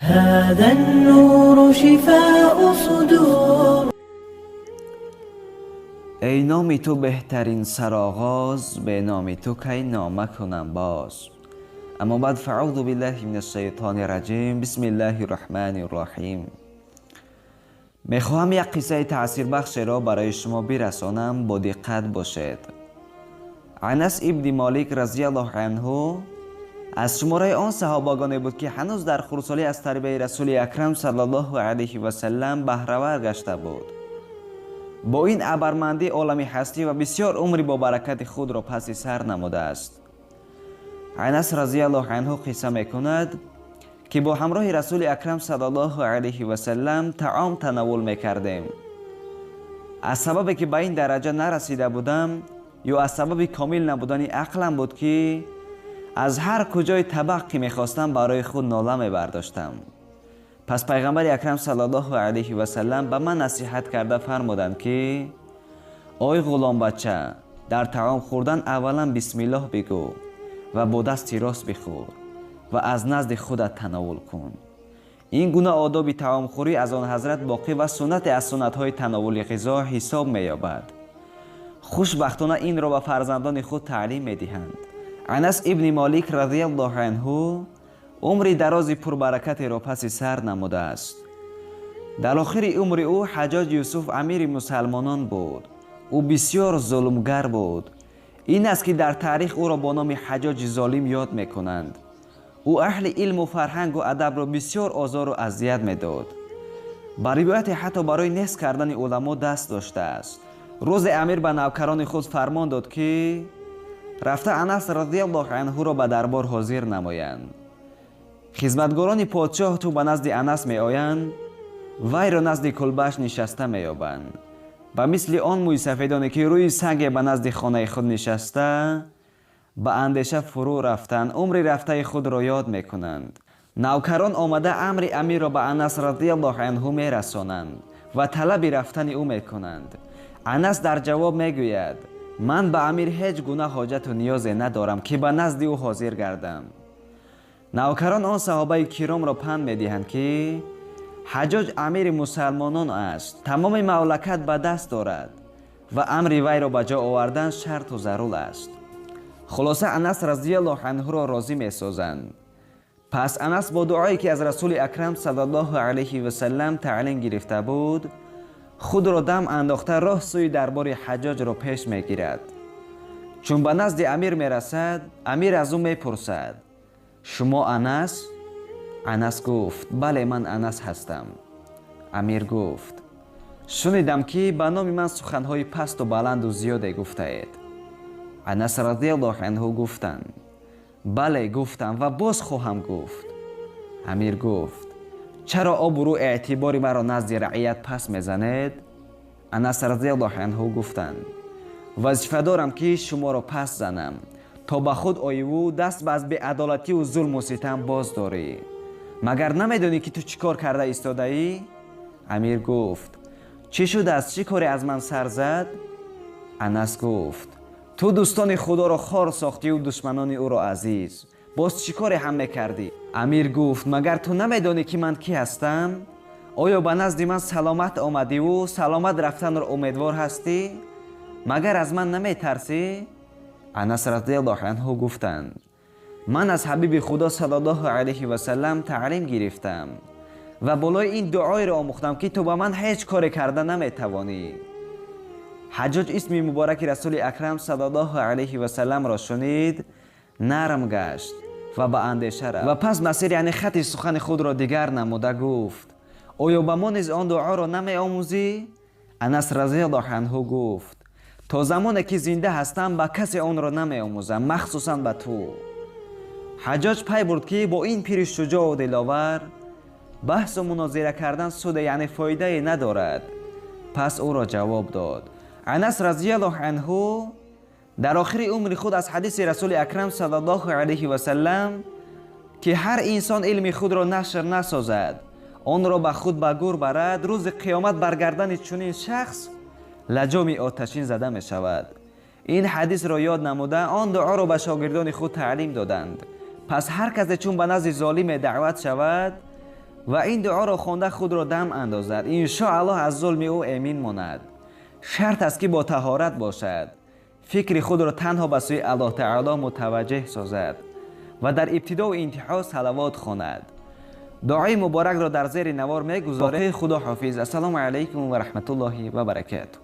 هذا النور شفاء صدور. ای نام تو بهترین سرآغاز، به نام تو کی نامه کنم باز. اما بعد فاعوذ بالله من الشیطان الرجیم. بسم الله الرحمن الرحیم. میخواهم یک قصه تأثیر بخش را برای شما برسانم، با دقت باشید. انس ابن مالک رضی الله عنه از شماره آن صحابگانی بود که هنوز در خردسالی از تربیت رسول اکرم صلی الله علیه و سلم بهره‌ور گشته بود. با این ابرمندی عالم هستی و بسیار عمری با برکت خود را پس سر نموده است. انس رضی الله عنه قصه میکند که با همراه رسول اکرم صلی الله علیه و سلم طعام تناول میکردیم. از سببی که به این درجه نرسیده بودم یا از سبب کامل نبودن عقلم بود که از هر کجای طبق که میخواستم برای خود ناله میبرداشتم. پس پیغمبر اکرم صلی الله علیه و سلم به من نصیحت کرده فرمودند که ای غلام بچه، در طعام خوردن اولا بسم الله بگو و با دست راست بخور و از نزد خودت تناول کن. این گونه آداب طعام خوری از آن حضرت باقی و سنت از سنت های تناول غذا حساب می‌یابد. خوشبختانه این را به فرزندان خود تعلیم می‌دهند. انس ابن مالک رضی الله عنه عمری درازی پربرکت را پس سر نموده است. در آخر عمر او حجاج یوسف امیر مسلمانان بود. او بسیار ظلمگر بود. این است که در تاریخ او را با نام حجاج ظالم یاد میکنند. او اهل علم و فرهنگ و ادب را بسیار آزار و اذیت میداد. بر روایت حتی برای نصح کردن علما دست داشته است. روز امیر به نوکران خود فرمان داد که رفته انس رضی الله عنه را به دربار حاضر نمایند. خدمتگاران پادشاه تو به نزد انس می آیند، وی را نزد کلبه‌اش نشسته می یابند. و مثل آن موی سفیدانی که روی سنگ به نزد خانه خود نشسته به اندیشه فرو رفتند، عمر رفته خود را یاد می کنند. نوکران آمده امر امیر را به انس رضی الله عنه می رسانند و طلب رفتن او می کنند. انس در جواب می گوید من به امیر هیچ گونه حاجت و نیازی ندارم که به نزد او حاضر گردم. نوکران آن صحابه کرام را پند می‌دهند که حجاج امیر مسلمانان است، تمام مملکت به دست دارد و امر وی را به جا آوردن شرط و ضرور است. خلاصه انس رضی الله عنه را راضی می‌سازند. پس انس با دعایی که از رسول اکرم صلی الله علیه و سلم تعلیم گرفته بود، خود را دم انداخته راه سوی دربار حجاج را پیش می‌گیرد. چون به نزد امیر می‌رسد، امیر از او می‌پرسد شما انس؟ انس گفت بله من انس هستم. امیر گفت شنیدم که به نام من سخنهای پست و بلند و زیاده گفته اید. انس رضی الله عنه گفتند بله گفتم و باز خواهم گفت. امیر گفت چرا آبرو اعتبار مرا نزد رعیت پس میزنید؟ انس رضی الله عنه گفتند وظیفه دارم که شما را پس زنم تا به خود آیی و دست به از بی‌عدالتی و ظلم و ستم باز داری. مگر نمیدانی که تو چیکار کرده ایستاده ای؟ امیر گفت چی شده است؟ چی کاری از من سر زد؟ انس گفت تو دوستان خدا را خوار ساختی و دشمنان او را عزیز. باز چی کاری هم میکردی؟ امیر گفت مگر تو نمیدانی که من کی هستم؟ آیا به نزد من سلامت آمدی و سلامت رفتن را امیدوار هستی؟ مگر از من نمیترسی؟ انس رضی الله عنه گفتند من از حبیب خدا صلی الله علیه و سلم تعلیم گرفتم و بالای این دعای را آموختم که تو به من هیچ کاری کرده نمیتوانی. حجاج اسم مبارک رسول اکرم صلی الله علیه و سلم را شنید، نرم گشت و به اندیشه رفت و پس مسیر یعنی خط سخن خود را دیگر نموده گفت آیا به ما نیز آن دعا را نمی آموزی؟ انس رضی الله عنه گفت تا زمانی که زنده هستم به کسی آن را نمی آموزم، مخصوصا به تو. حجاج پی برد که با این پیر شجاع و دلاور بحث و مناظره کردن سود یعنی فایده ندارد. پس او را جواب داد. انس رضی الله عنه در آخر عمر خود از حدیث رسول اکرم صلی الله علیه و سلم که هر انسان علم خود را نشر نسازد آن را به خود به گور برد، روز قیامت برگردن چنین شخص لجام آتشین زده می شود. این حدیث را یاد نموده آن دعا را به شاگردان خود تعلیم دادند. پس هر کس چون به نزد ظالم دعوت شود و این دعا را خوانده خود را دم اندازد. ان شاء الله از ظلم او امین ماند. شرط است که با طهارت باشد. فکر خود را تنها به سوی الله تعالی متوجه سازد و در ابتدا و انتها صلوات خواند. دعای مبارک را در زیر نوار میگذاریم. خدا حافظ. السلام علیکم و رحمت الله و برکاته.